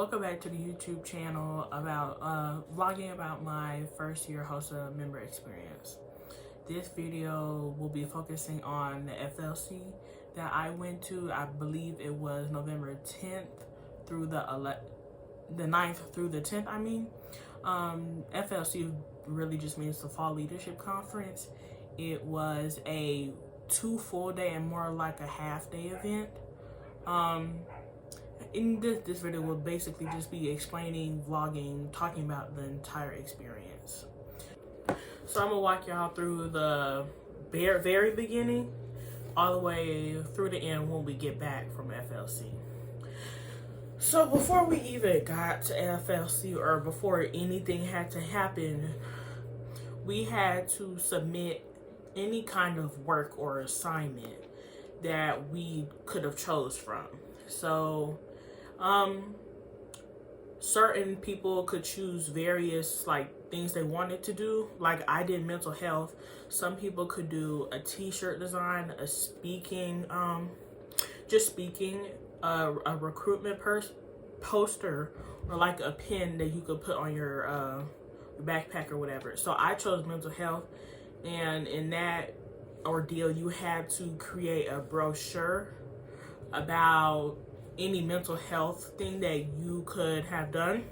welcome back to the YouTube channel about vlogging about my first year HOSA member experience. This video will be focusing on the FLC that I went to. I believe it was November 10th through the 9th through the 10th, I mean. FLC really just means the Fall Leadership Conference. It was a 2 full day and more like a half day event. In this video will basically just be explaining, vlogging, talking about the entire experience. So I'm gonna walk y'all through the very beginning all the way through the end when we get back from FLC. So before we even got to FLC, or before anything had to happen, we had to submit any kind of work or assignment that we could have chose from. So certain people could choose various things they wanted to do. Like I did mental health. Some people could do a t-shirt design, a speaking, just speaking, a recruitment poster, or like a pin that you could put on your backpack or whatever. So I chose mental health, and in that ordeal you had to create a brochure about any mental health thing that you could have done.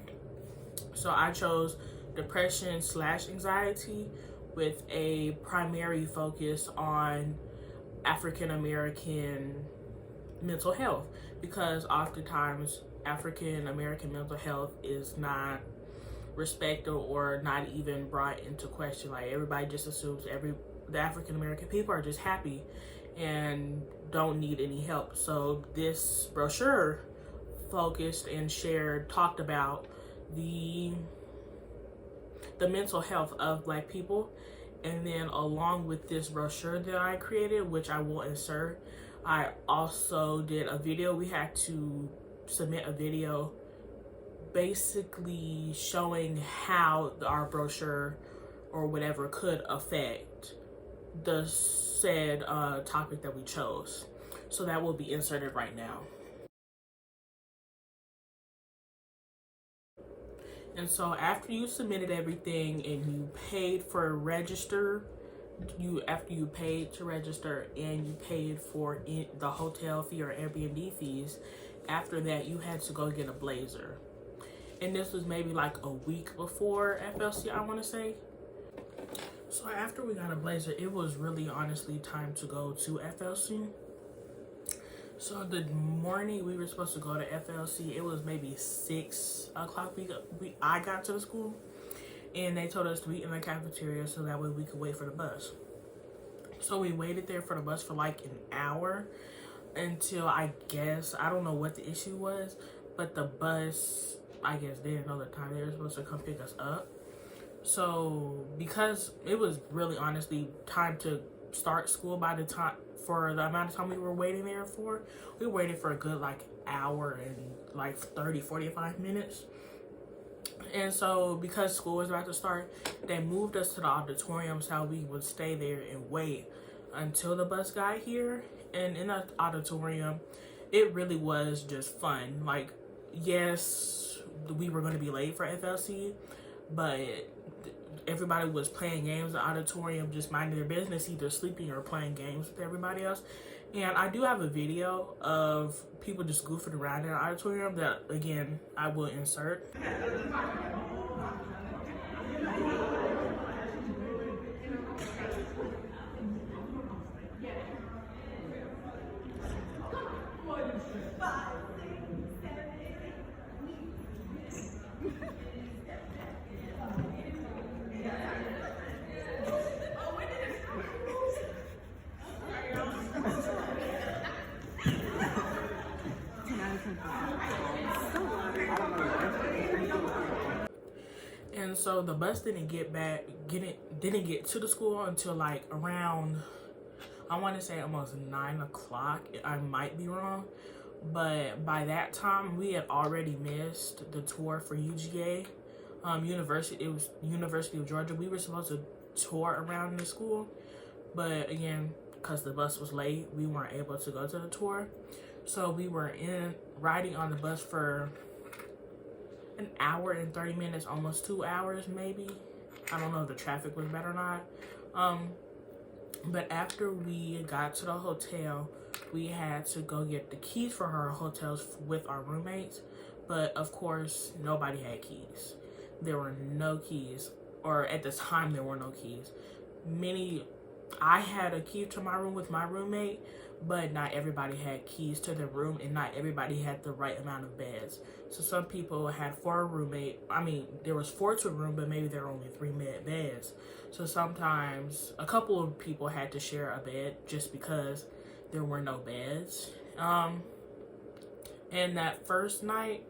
So I chose depression/anxiety with a primary focus on African American mental health, because oftentimes African American mental health is not respected or not even brought into question. Like everybody just assumes the African American people are just happy and don't need any help. So this brochure focused and talked about the mental health of Black people. And then along with this brochure that I created, which I will insert, I also did a video. We had to submit a video basically showing how our brochure or whatever could affect the said topic that we chose. So that will be inserted right now. And so after you submitted everything and you paid for register, after you paid to register and you paid for the hotel fee or Airbnb fees, after that you had to go get a blazer. And this was maybe like a week before FLC, I want to say. So after we got a blazer, it was really honestly time to go to FLC. So the morning we were supposed to go to FLC, it was maybe 6 o'clock. I got to the school, and they told us to be in the cafeteria so that way we could wait for the bus. So we waited there for the bus for like an hour until I don't know what the issue was, but the bus, I guess, they didn't know the time they were supposed to come pick us up. So because it was really honestly time to start school by the time, for the amount of time we were waiting there for, we waited for a good hour and 30-45 minutes. And so because school was about to start, they moved us to the auditorium so we would stay there and wait until the bus got here. And in the auditorium, it really was just fun. Yes, we were going to be late for FLC, but everybody was playing games in the auditorium, just minding their business, either sleeping or playing games with everybody else. And I do have a video of people just goofing around in the auditorium that, again, I will insert. And so the bus didn't get to the school until around, I want to say almost 9 o'clock. I might be wrong, but by that time we had already missed the tour for UGA, University. It was University of Georgia. We were supposed to tour around the school, but again, because the bus was late, we weren't able to go to the tour. So we were riding on the bus for an hour and 30 minutes, almost 2 hours maybe. I don't know if the traffic was bad or not. But after we got to the hotel, we had to go get the keys for our hotels with our roommates. But of course, nobody had keys. There were no keys, or at the time, there were no keys. I had a key to my room with my roommate, but not everybody had keys to their room, and not everybody had the right amount of beds. So some people had 4 roommate. I mean, there was 4 to a room, but maybe there were only 3 beds. So sometimes a couple of people had to share a bed just because there were no beds. And that first night,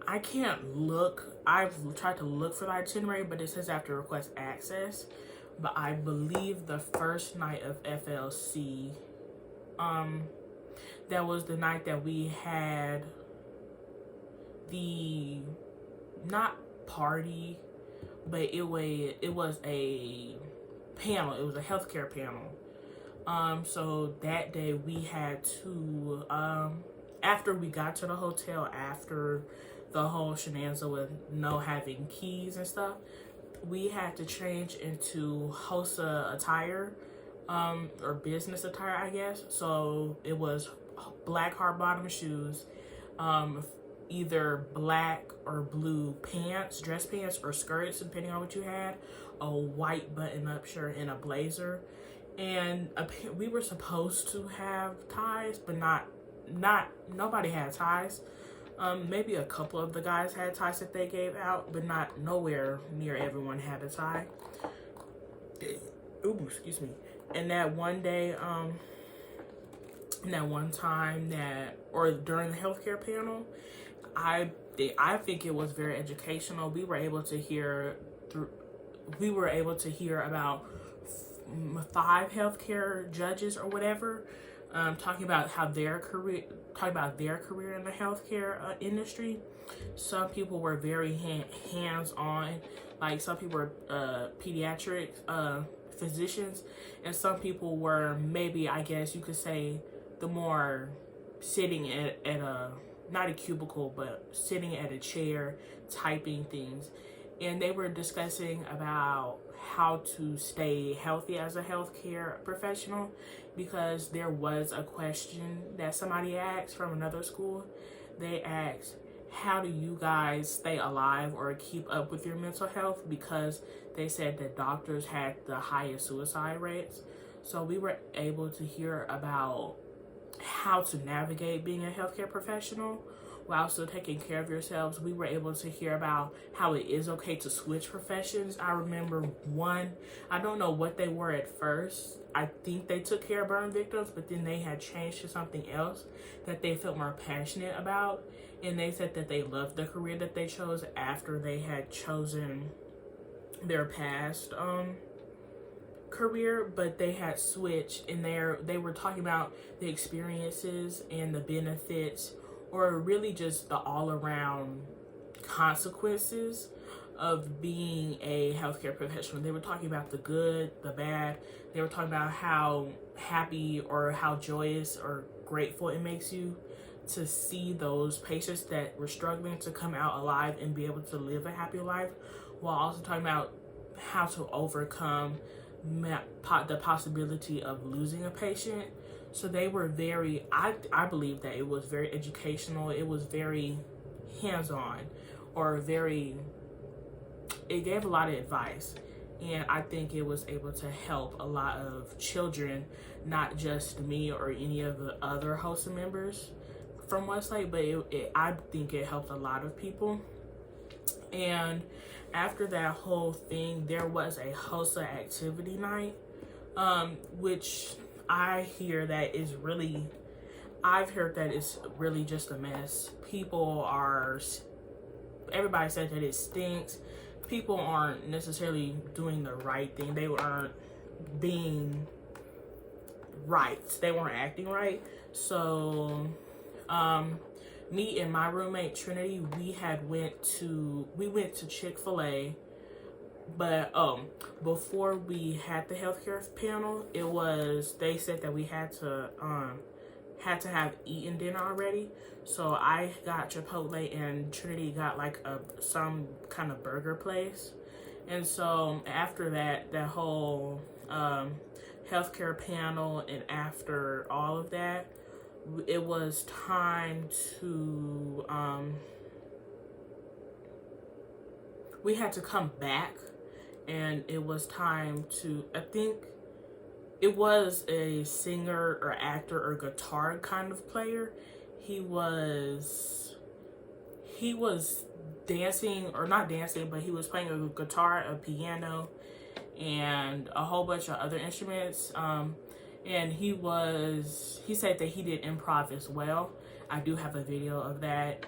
I can't look. I've tried to look for the itinerary, but it says I have to request access. But I believe the first night of FLC, that was the night that we had the, not party, but it was a panel. It was a healthcare panel. So that day we had to, after we got to the hotel, after the whole shenanigans with no having keys and stuff, we had to change into HOSA attire, or business attire, I guess. So it was black hard bottom shoes, either black or blue pants, dress pants or skirts, depending on what you had, a white button-up shirt and a blazer. And we were supposed to have ties, but nobody had ties. Maybe a couple of the guys had ties that they gave out, but nowhere near everyone had a tie. Ooh, excuse me. And that one day, that one time or during the healthcare panel, I think it was very educational. We were able to hear about 5 healthcare judges or whatever, talking about their career in the healthcare industry. Some people were very hands-on, like some people were pediatric physicians, and some people were, maybe, I guess you could say, the more sitting at a, not a cubicle, but sitting at a chair typing things. And they were discussing about how to stay healthy as a healthcare professional, because there was a question that somebody asked from another school. They asked, how do you guys stay alive or keep up with your mental health? Because they said that doctors had the highest suicide rates. So we were able to hear about how to navigate being a healthcare professional while still taking care of yourselves. We were able to hear about how it is okay to switch professions. I remember one, I don't know what they were at first. I think they took care of burn victims, but then they had changed to something else that they felt more passionate about. And they said that they loved the career that they chose after they had chosen their past career, but they had switched, and they were talking about the experiences and the benefits, or really just the all-around consequences of being a healthcare professional. They were talking about the good, the bad. They were talking about how happy or how joyous or grateful it makes you to see those patients that were struggling to come out alive and be able to live a happy life, while also talking about how to overcome the possibility of losing a patient. So they were very, I believe that it was very educational. It was very hands-on, or it gave a lot of advice. And I think it was able to help a lot of children, not just me or any of the other HOSA members from Westlake, but I think it helped a lot of people. And after that whole thing, there was a HOSA activity night, which I've heard that it's really just a mess. Everybody said that it stinks. People aren't necessarily doing the right thing. They weren't being right. They weren't acting right. So, me and my roommate Trinity, we went to Chick-fil-A, but before we had the healthcare panel, they said that we had to had to have eaten dinner already. So I got Chipotle and Trinity got like some kind of burger place. And so after that whole healthcare panel, and after all of that, it was time to we had to come back, and it was time to, I think it was a singer or actor or guitar kind of player. He was dancing, or not dancing, but he was playing a guitar, a piano, and a whole bunch of other instruments. And he said that he did improv as well. I do have a video of that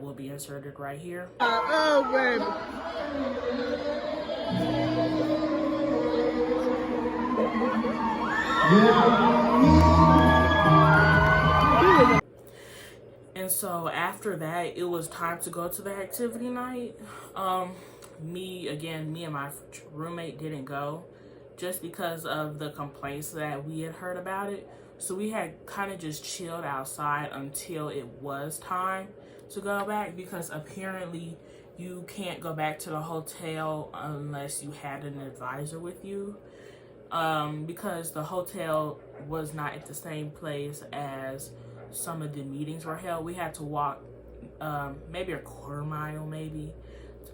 will be inserted right here. Oh, baby. And so after that, it was time to go to the activity night. Me and my roommate didn't go just because of the complaints that we had heard about it. So we had kind of just chilled outside until it was time to go back, because apparently you can't go back to the hotel unless you had an advisor with you. Because the hotel was not at the same place as some of the meetings were held. We had to walk maybe a quarter mile, maybe,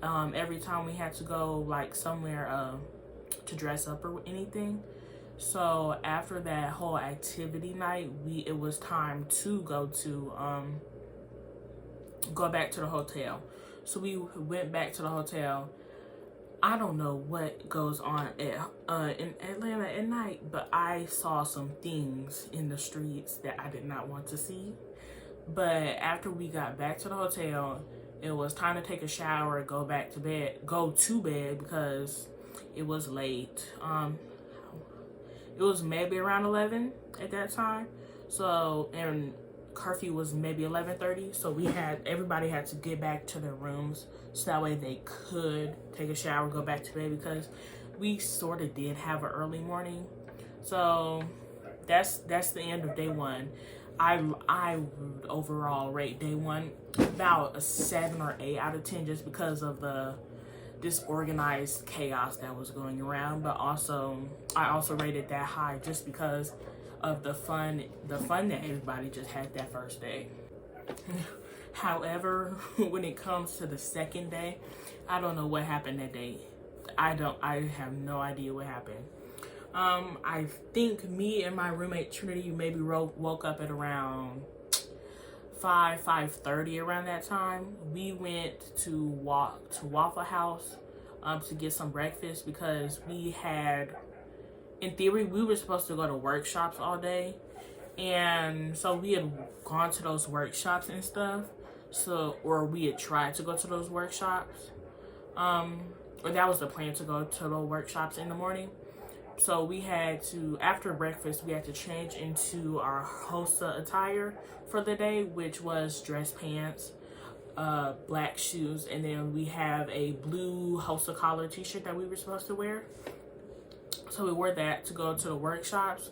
every time we had to go like somewhere to dress up or anything. So after that whole activity night, it was time to go back to the hotel. So we went back to the hotel. I don't know what goes on in Atlanta at night, but I saw some things in the streets that I did not want to see. But after we got back to the hotel, it was time to take a shower, go to bed because it was late. It was maybe around 11 at that time. So, and curfew was maybe 11:30. So everybody had to get back to their rooms so that way they could take a shower, go back to bed, because we sort of did have an early morning. So that's the end of day one. I would overall rate day one about a 7 or 8 out of 10, just because of the disorganized chaos that was going around. But I also rated that high just because of the fun that everybody just had that first day. However, when it comes to the second day, I don't know what happened that day. I have no idea what happened. I think me and my roommate Trinity maybe woke up at around 5:30 around that time. We went to Waffle House to get some breakfast, because in theory, we were supposed to go to workshops all day. And so we had gone to those workshops and stuff. Or we had tried to go to those workshops. Or that was the plan, to go to those workshops in the morning. So we had to, after breakfast, we had to change into our HOSA attire for the day, which was dress pants, black shoes, and then we have a blue HOSA collar t-shirt that we were supposed to wear. So we wore that to go to the workshops.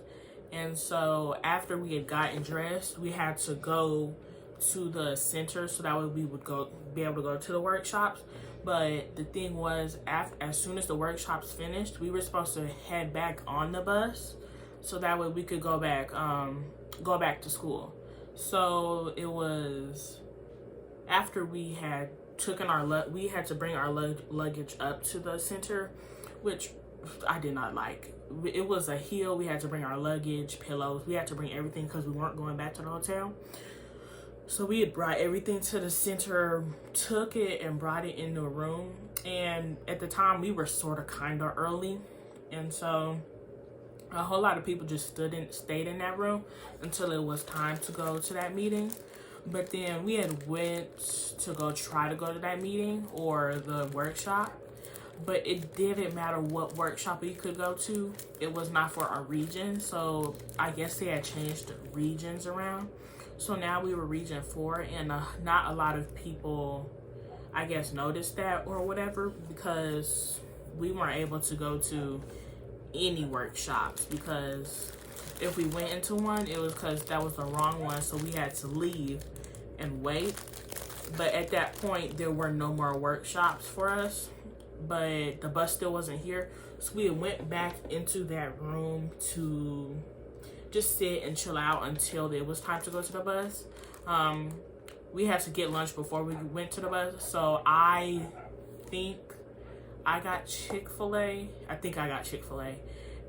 And so after we had gotten dressed, we had to go to the center so that way we would be able to go to the workshops. But the thing was, as soon as the workshops finished, we were supposed to head back on the bus so that way we could go back to school. So it was after we had we had to bring our luggage up to the center, which I did not like. It was a hill. We had to bring our luggage, pillows. We had to bring everything because we weren't going back to the hotel. So we had brought everything to the center, took it and brought it in the room. And at the time, we were sort of kind of early. And so a whole lot of people just stayed in that room until it was time to go to that meeting. But then we had went to try to go to that meeting or the workshop. But it didn't matter what workshop we could go to. It was not for our region. So I guess they had changed regions around. So now we were region 4, and not a lot of people, I guess, noticed that or whatever, because we weren't able to go to any workshops because if we went into one, it was because that was the wrong one, so we had to leave and wait. But at that point, there were no more workshops for us, but the bus still wasn't here. So we went back into that room to just sit and chill out until it was time to go to the bus. We had to get lunch before we went to the bus. So I think I got Chick-fil-A.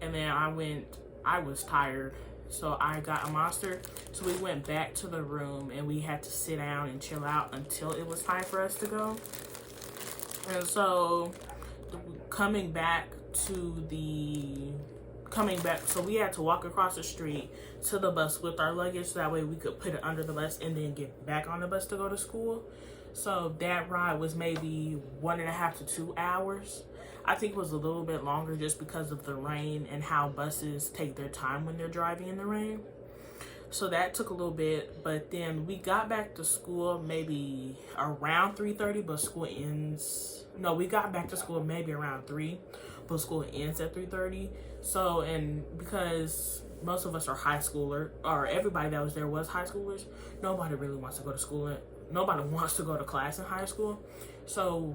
And then I was tired, so I got a Monster. So we went back to the room and we had to sit down and chill out until it was time for us to go. And so coming back, so we had to walk across the street to the bus with our luggage, so that way we could put it under the bus and then get back on the bus to go to school. So that ride was maybe 1.5 to 2 hours. I think it was a little bit longer just because of the rain and how buses take their time when they're driving in the rain. So that took a little bit, but then we got back to school maybe around 3:30, but school ends. No, we got back to school maybe around 3, but school ends at 3:30. So, and because most of us are high schooler, or everybody that was there was high schoolers, nobody really wants to go to school. Nobody wants to go to class in high school. So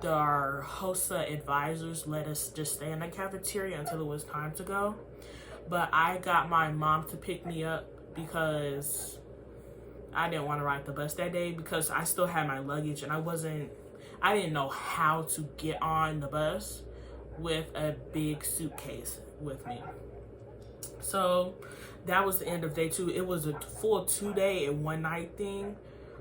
our HOSA advisors let us just stay in the cafeteria until it was time to go. But I got my mom to pick me up because I didn't want to ride the bus that day because I still had my luggage and I didn't know how to get on the bus with a big suitcase with me. So that was the end of day 2. It was a full 2-day and 1-night thing.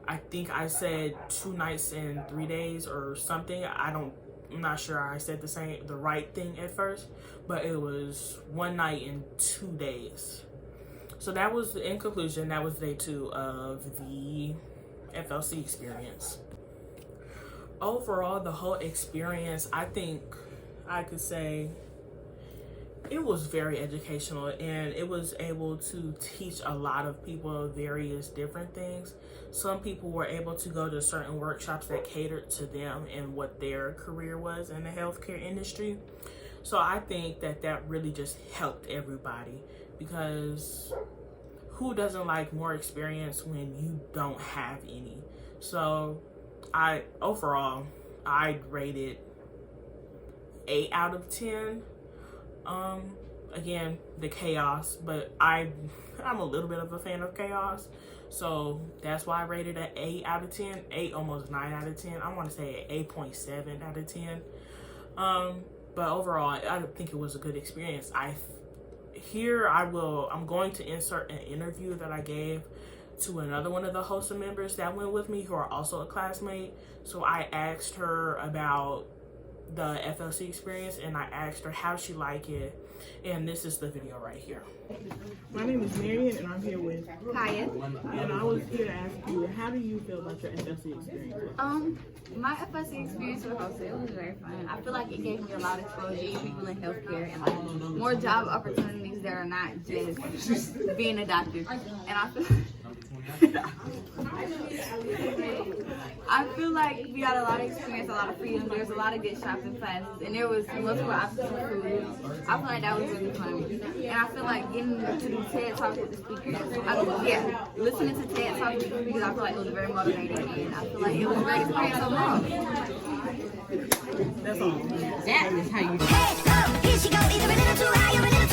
I think I said 2 nights and 3 days or something. I'm not sure I said the right thing at first, but it was 1 night and 2 days. So that was, in conclusion, that was day 2 of the FLC experience. Overall, the whole experience, I think I could say it was very educational, and it was able to teach a lot of people various different things. Some people were able to go to certain workshops that catered to them and what their career was in the healthcare industry. So I think that really just helped everybody, because who doesn't like more experience when you don't have any? So overall, I'd rate it 8 out of 10. Again, the chaos, but I'm a little bit of a fan of chaos, so that's why I rated it 8 out of 10. 8, almost 9 out of 10. I want to say 8.7 out of 10. But overall, I think it was a good experience. I'm going to insert an interview that I gave to another one of the HOSA members that went with me, who are also a classmate. So I asked her about the FLC experience, and I asked her how she liked it, and this is the video right here. My name is Marion, and I'm here with Kaya. And I was here to ask you, how do you feel about your FLC experience? My FLC experience with HOSA was very fun. I feel like it gave me a lot of exposure to people in healthcare and like more job opportunities that are not just being a doctor. And I feel like we got a lot of experience, a lot of freedom. There was a lot of good shopping classes, and there was multiple options for food. I feel like that was really fun. And I feel like getting to do TED Talks with the speakers, listening to TED Talks with the speakers, I feel like it was very motivating, and I feel like it was a great experience overall. That's all. That is how you do it. Here she go, either a little too high or a little